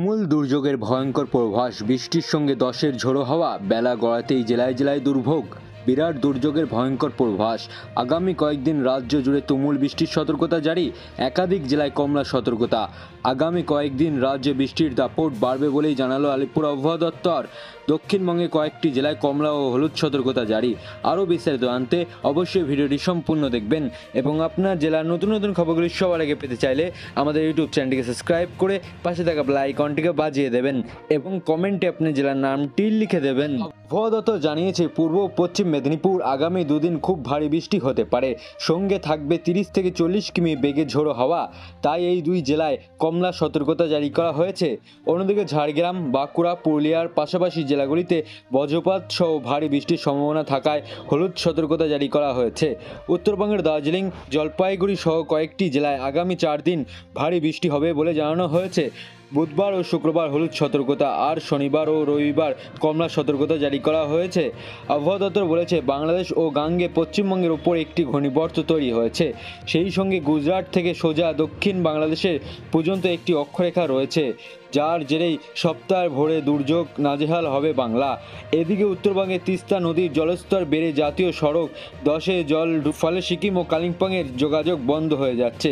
তুমুল দুর্যোগের ভয়ঙ্কর পূর্বাভাস, বৃষ্টির সঙ্গে 10-এর ঝোড়ো হাওয়া, বেলা গড়াতেই জেলায় জেলায় দুর্ভোগ। বিরাট দুর্যোগের ভয়ঙ্কর পূর্বাভাস। আগামী কয়েকদিন রাজ্য জুড়ে তুমুল বৃষ্টির সতর্কতা জারি, একাধিক জেলায় কমলা সতর্কতা। আগামী কয়েকদিন রাজ্যে বৃষ্টির দাপট বাড়বে বলেই জানালো আলিপুর আবহাওয়া দপ্তর। দক্ষিণবঙ্গে কয়েকটি জেলায় কমলা ও হলুদ সতর্কতা জারি। আরও বিস্তারিত জানতে অবশ্যই ভিডিওটি সম্পূর্ণ দেখবেন এবং আপনার জেলার নতুন নতুন খবরগুলি সবার আগে পেতে চাইলে আমাদের ইউটিউব চ্যানেলটিকে সাবস্ক্রাইব করে পাশে থাকা বেল আইকনটিকে বাজিয়ে দেবেন এবং কমেন্টে আপনি জেলার নামটি লিখে দেবেন। আবহাওয়া দপ্তর জানিয়েছে পূর্ব ও পশ্চিম মেদিনীপুর আগামী দুদিন খুব ভারী বৃষ্টি হতে পারে, সঙ্গে থাকবে 30 থেকে 40 কিমি বেগে ঝোড়ো হাওয়া। তাই এই দুই জেলায় কমলা সতর্কতা জারি করা হয়েছে। অন্যদিকে ঝাড়গ্রাম, বাঁকুড়া, পুরুলিয়ার পাশাপাশি জেলাগুলিতে বজ্রপাত সহ ভারী বৃষ্টির সম্ভাবনা থাকায় হলুদ সতর্কতা জারি করা হয়েছে। উত্তরবঙ্গের দার্জিলিং, জলপাইগুড়ি সহ কয়েকটি জেলায় আগামী 4 দিন ভারী বৃষ্টি হবে বলে জানানো হয়েছে। বুধবার ও শুক্রবার হলুদ সতর্কতা আর শনিবার ও রবিবার কমলা সতর্কতা জারি করা হয়েছে। আবহাওয়া দপ্তর বলেছে বাংলাদেশ ও গাঙ্গে পশ্চিমবঙ্গের উপর একটি ঘূর্ণিবর্ত তৈরি হয়েছে, সেই সঙ্গে গুজরাট থেকে সোজা দক্ষিণ বাংলাদেশের পর্যন্ত একটি অক্ষরেখা রয়েছে, যার জেরেই সপ্তাহ ভোরে দুর্যোগ নাজেহাল হবে বাংলা। এদিকে উত্তরবঙ্গে তিস্তা নদীর জলস্তর বেড়ে জাতীয় সড়ক 10-এ জল ফলে সিকিম ও কালিম্পংয়ের যোগাযোগ বন্ধ হয়ে যাচ্ছে।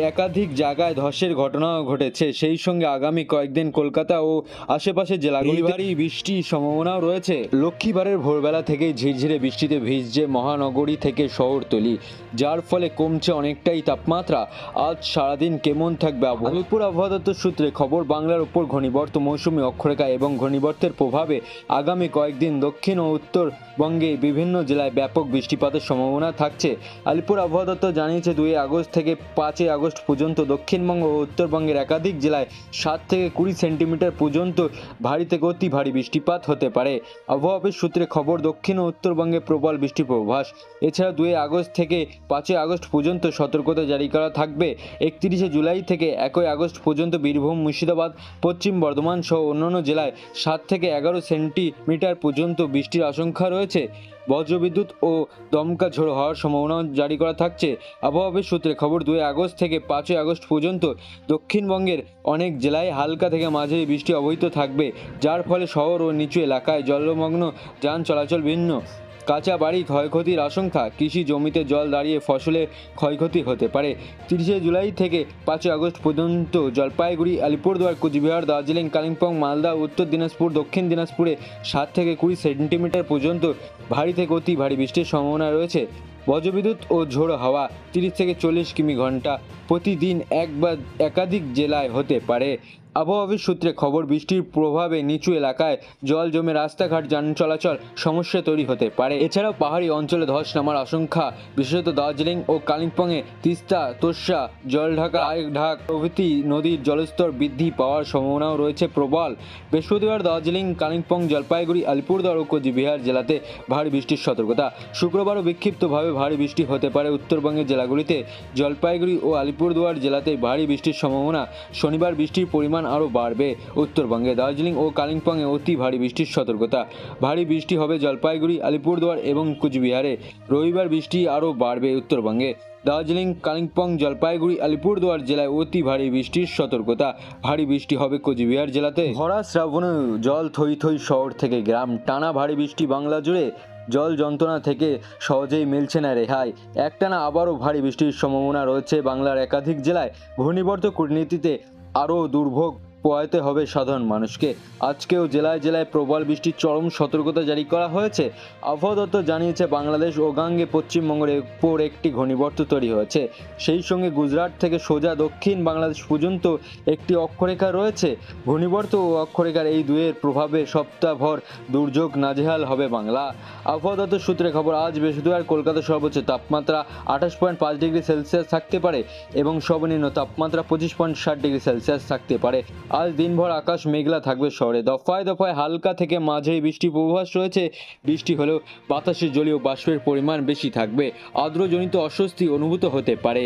একাধিক জায়গায় ধসের ঘটনাও ঘটেছে। সেই সঙ্গে আগামী কয়েকদিন কলকাতা ও আশেপাশের জেলাগুলি ভারী বৃষ্টির সম্ভাবনাও রয়েছে। লক্ষ্মীবারের ভোরবেলা থেকেই ঝিরঝিরে বৃষ্টিতে ভিজছে মহানগরী থেকে শহরতলি, যার ফলে কমছে অনেকটাই তাপমাত্রা। আজ সারাদিন কেমন থাকবে আবহাওয়া? আলিপুর আবহাওয়া দপ্তর সূত্রে খবর, বাংলার উপর ঘূর্ণিবর্ত মৌসুমী অক্ষরেখা এবং ঘূর্ণিবর্তের প্রভাবে আগামী কয়েকদিন দক্ষিণ ও উত্তরবঙ্গে বিভিন্ন জেলায় ব্যাপক বৃষ্টিপাতের সম্ভাবনা থাকছে। আলিপুর আবহাওয়া দপ্তর জানিয়েছে 2 আগস্ট থেকে 5 আগস্ট পর্যন্ত দক্ষিণবঙ্গ ও উত্তরবঙ্গের একাধিক জেলায় 7 থেকে 20 সেন্টিমিটার পর্যন্ত ভারী থেকে অতি ভারী বৃষ্টিপাত হতে পারে। আবহাওয়া অফিস সূত্রে খবর, দক্ষিণ ও উত্তরবঙ্গে প্রবল বৃষ্টির পূর্বাভাস। এছাড়া 2 আগস্ট থেকে 5 আগস্ট পর্যন্ত সতর্কতা জারি করা থাকবে। 31 জুলাই থেকে 1 আগস্ট পর্যন্ত বীরভূম, মুর্শিদাবাদ, পশ্চিম বর্ধমান সহ অন্যান্য জেলায় 7 থেকে 11 সেন্টিমিটার পর্যন্ত বৃষ্টির আশঙ্কা রয়েছে। বজ্রবিদ্যুৎ ও দমকা ঝোড়ো হওয়ার সম্ভাবনা জারি করা থাকছে। আবহাওয়া অফিস সূত্রে খবর, 2 আগস্ট থেকে 5 আগস্ট পর্যন্ত দক্ষিণবঙ্গের অনেক জেলায় হালকা থেকে মাঝারি বৃষ্টি অব্যাহত থাকবে, যার ফলে শহর ও নিচু এলাকায় জলমগ্ন যান চলাচল ভিন্ন। কাঁচা বাড়ি ক্ষয়ক্ষতির আশঙ্কা, কৃষি জমিতে জল দাঁড়িয়ে ফসলে ক্ষয়ক্ষতি হতে পারে। 30 জুলাই থেকে 5 আগস্ট পর্যন্ত জলপাইগুড়ি, আলিপুরদুয়ার, কোচবিহার, দার্জিলিং, কালিম্পং, মালদা, উত্তর দিনাজপুর, দক্ষিণ দিনাজপুরে 7 থেকে 20 সেন্টিমিটার পর্যন্ত ভারী থেকে অতি ভারী বৃষ্টির সম্ভাবনা রয়েছে। বজ্রবিদ্যুৎ ও ঝোড়ো হাওয়া 30 থেকে 40 কিমি ঘন্টা প্রতিদিন এক বা একাধিক জেলায় হতে পারে। আবহাওয়া অফিস সূত্রে খবর, বৃষ্টির প্রভাবে নিচু এলাকায় জল জমে রাস্তাঘাট যান চলাচল সমস্যা তৈরি হতে পারে। এছাড়াও পাহাড়ি অঞ্চলে ধস নামার আশঙ্কা, বিশেষত দার্জিলিং ও কালিম্পংয়ে তিস্তা, তোর্ষা, জলঢাকা, আইকঢাক প্রভৃতি নদীর জলস্তর বৃদ্ধি পাওয়ার সম্ভাবনাও রয়েছে প্রবল। বৃহস্পতিবার দার্জিলিং, কালিম্পং, জলপাইগুড়ি, আলিপুরদুয়ার ও কোচবিহার জেলাতে ভারী বৃষ্টির সতর্কতা। শুক্রবারও বিক্ষিপ্তভাবে ভারী বৃষ্টি হতে পারে উত্তরবঙ্গের জেলাগুলিতে। জলপাইগুড়ি ও আলিপুরদুয়ার জেলাতে ভারী বৃষ্টির সম্ভাবনা। শনিবার বৃষ্টির পরিমাণ আরও বাড়বে উত্তরবঙ্গে। দার্জিলিং ও কালিম্পংয়ে অতি ভারী বৃষ্টির সতর্কতা। ভারী বৃষ্টি হবে জলপাইগুড়ি, আলিপুরদুয়ার এবং কোচবিহারে। রবিবার বৃষ্টি আরও বাড়বে উত্তরবঙ্গে। দার্জিলিং, কালিম্পং, জলপাইগুড়ি, আলিপুরদুয়ার জেলায় অতি ভারী বৃষ্টির সতর্কতা। ভারী বৃষ্টি হবে কোচবিহার জেলাতে। ভরা শ্রাবণে জল থই থই শহর থেকে গ্রাম, টানা ভারী বৃষ্টি বাংলা জুড়ে। জল যন্ত্রণা থেকে সহজেই মিলছে না রেহাই। একটানা আবারও ভারী বৃষ্টির সম্ভাবনা রয়েছে বাংলার একাধিক জেলায়। ঘূর্ণিবর্ত কূটনীতিতে আরও দুর্ভোগ পোহাতে হবে সাধারণ মানুষকে। আজকেও জেলায় জেলায় প্রবল বৃষ্টির চরম সতর্কতা জারি করা হয়েছে। আবহাওয়া দপ্তর জানিয়েছে বাংলাদেশ ও গাঙ্গে পশ্চিমবঙ্গের উপর একটি ঘূর্ণিবর্ত তৈরি হয়েছে, সেই সঙ্গে গুজরাট থেকে সোজা দক্ষিণ বাংলাদেশ পর্যন্ত একটি অক্ষরেখা রয়েছে। ঘূর্ণিবর্ত ও অক্ষরেখার এই দুয়ের প্রভাবে সপ্তাহভর দুর্যোগ নাজেহাল হবে বাংলা। আবহাওয়া দপ্তর সূত্রে খবর, আজ বৃহস্পতিবার কলকাতার সর্বোচ্চ তাপমাত্রা 28.5 ডিগ্রি সেলসিয়াস থাকতে পারে এবং সর্বনিম্ন তাপমাত্রা 25.7 ডিগ্রি সেলসিয়াস থাকতে পারে। আজ দিনভর আকাশ মেঘলা থাকবে শহরে। দফায় দফায় হালকা থেকে মাঝারি বৃষ্টির পূর্বাভাস রয়েছে। বৃষ্টি হলেও বাতাসে জলীয় বাষ্পের পরিমাণ বেশি থাকবে, আর্দ্রজনিত অস্বস্তি অনুভূত হতে পারে।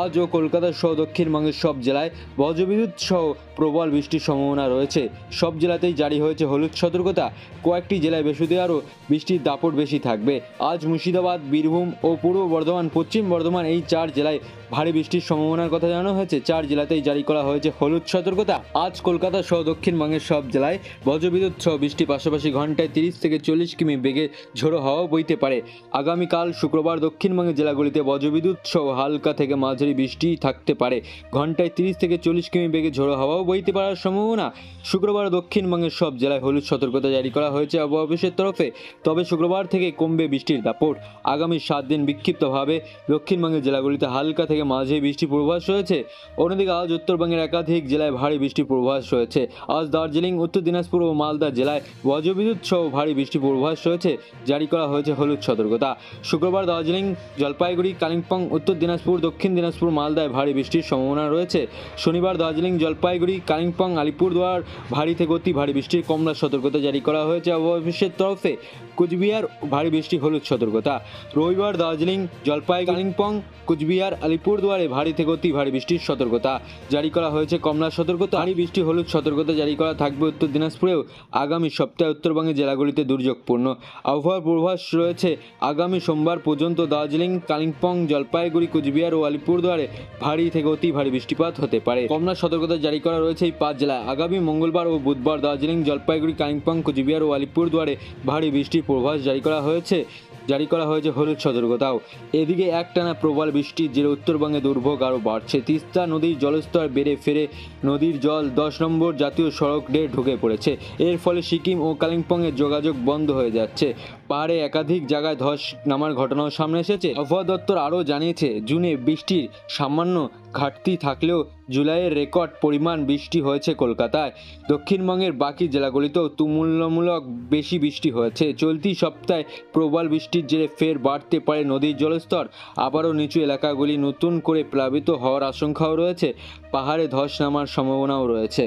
আজও কলকাতা সহ দক্ষিণবঙ্গের সব জেলায় বজ্রবিদ্যুৎ সহ প্রবল বৃষ্টির সম্ভাবনা রয়েছে। সব জেলাতেই জারি হয়েছে হলুদ সতর্কতা। কয়েকটি জেলায় বৃহস্পতিবার আরও বৃষ্টির দাপট বেশি থাকবে। আজ মুর্শিদাবাদ, বীরভূম ও পূর্ব বর্ধমান, পশ্চিম বর্ধমান এই 4 জেলায় ভারী বৃষ্টির সম্ভাবনার কথা জানানো হয়েছে। 4 জেলাতেই জারি করা হয়েছে হলুদ সতর্কতা। আজ কলকাতা সহ দক্ষিণবঙ্গের সব জেলায় বজ্রবিদ্যুৎ সহ বৃষ্টির পাশাপাশি ঘন্টায় 30 থেকে 40 কিমি বেগে ঝোড়ো হাওয়া বইতে পারে। আগামীকাল শুক্রবার দক্ষিণবঙ্গের জেলাগুলিতে বজ্রবিদ্যুৎ সহ হালকা থেকে মাঝারি বৃষ্টি থাকতে পারে। ঘন্টায় 30 থেকে 40 কিমি বেগে ঝোড়ো হাওয়াও বইতে পারার সম্ভাবনা। শুক্রবার দক্ষিণবঙ্গের সব জেলায় হলুদ সতর্কতা জারি করা হয়েছে আবহাওয়া অফিসের তরফে। তবে শুক্রবার থেকে কমবে বৃষ্টির দাপট। আগামী 7 দিন বিক্ষিপ্তভাবে দক্ষিণবঙ্গের জেলাগুলিতে হালকা থেকে মাঝারি বৃষ্টির পূর্বাভাস রয়েছে। অন্যদিকে আজ উত্তরবঙ্গের একাধিক জেলায় ভারী বৃষ্টির পূর্বাভাস রয়েছে। আজ দার্জিলিং, উত্তর দিনাজপুর ও মালদা জেলায় বজ্রবিদ্যুৎ সহ ভারী বৃষ্টির পূর্বাভাস রয়েছে। জারি করা হয়েছে হলুদ সতর্কতা। শুক্রবার দার্জিলিং, জলপাইগুড়ি, কালিম্পং, উত্তর দিনাজপুর, দক্ষিণ দিনাজপুর, মালদায় ভারী বৃষ্টির সম্ভাবনা রয়েছে। শনিবার দার্জিলিং, জলপাইগুড়ি, কালিম্পং, আলিপুরদুয়ার ভারী থেকে অতি ভারী বৃষ্টির কমলা সতর্কতা জারি করা হয়েছে আবহাওয়া অফিসের তরফে। কুচবিহার ভারী বৃষ্টি হলুদ সতর্কতা। রবিবার দার্জিলিং, জলপাইগুড়ি, কালিম্পং, কুচবিহার, আলিপুরদুয়ারে ভারী থেকে অতি ভারী বৃষ্টির সতর্কতা জারি করা হয়েছে কমলা সতর্কতা। ভারী বৃষ্টি হলুদ সতর্কতা জারি করা থাকবে উত্তর দিনাজপুরেও। আগামী সপ্তাহে উত্তরবঙ্গের জেলাগুলিতে দুর্যোগপূর্ণ আবহাওয়ার পূর্বাভাস রয়েছে। আগামী সোমবার পর্যন্ত দার্জিলিং, কালিম্পং, জলপাইগুড়ি, কুচবিহার ও আলিপুরদুয়ারে ভারী থেকে অতি ভারী বৃষ্টিপাত হতে পারে। কমলা সতর্কতা জারি করা রয়েছে এই 5 জেলায়। আগামী মঙ্গলবার ও বুধবার দার্জিলিং, জলপাইগুড়ি, কালিম্পং, কুচবিহার ও আলিপুরদুয়ারে ভারী বৃষ্টির পূর্বাভাস জারি করা হয়েছে হলুদ সতর্কতাও। এদিকে একটানা প্রবল বৃষ্টির জেরে উত্তরবঙ্গে দুর্ভোগ আরও বাড়ছে। তিস্তা নদীর জলস্তর বেড়ে ফেরে নদীর জল 10 নম্বর জাতীয় সড়ক দিয়ে ঢুকে পড়েছে। এর ফলে সিকিম ও কালিম্পংয়ের যোগাযোগ বন্ধ হয়ে যাচ্ছে। পাহাড়ে একাধিক জায়গায় ধস নামার ঘটনাও সামনে এসেছে। আবহাওয়া দপ্তর আরও জানিয়েছে, জুনে বৃষ্টির সামান্য ঘাটতি থাকলেও জুলাইয়ের রেকর্ড পরিমাণ বৃষ্টি হয়েছে কলকাতায়। দক্ষিণবঙ্গের বাকি জেলাগুলিতেও তুলনামূলক বেশি বৃষ্টি হয়েছে। চলতি সপ্তাহে প্রবল বৃষ্টির জেরে ফের বাড়তে পারে নদীর জলস্তর। আবারও নিচু এলাকাগুলি নতুন করে প্লাবিত হওয়ার আশঙ্কাও রয়েছে। পাহাড়ে ধস নামার সম্ভাবনাও রয়েছে।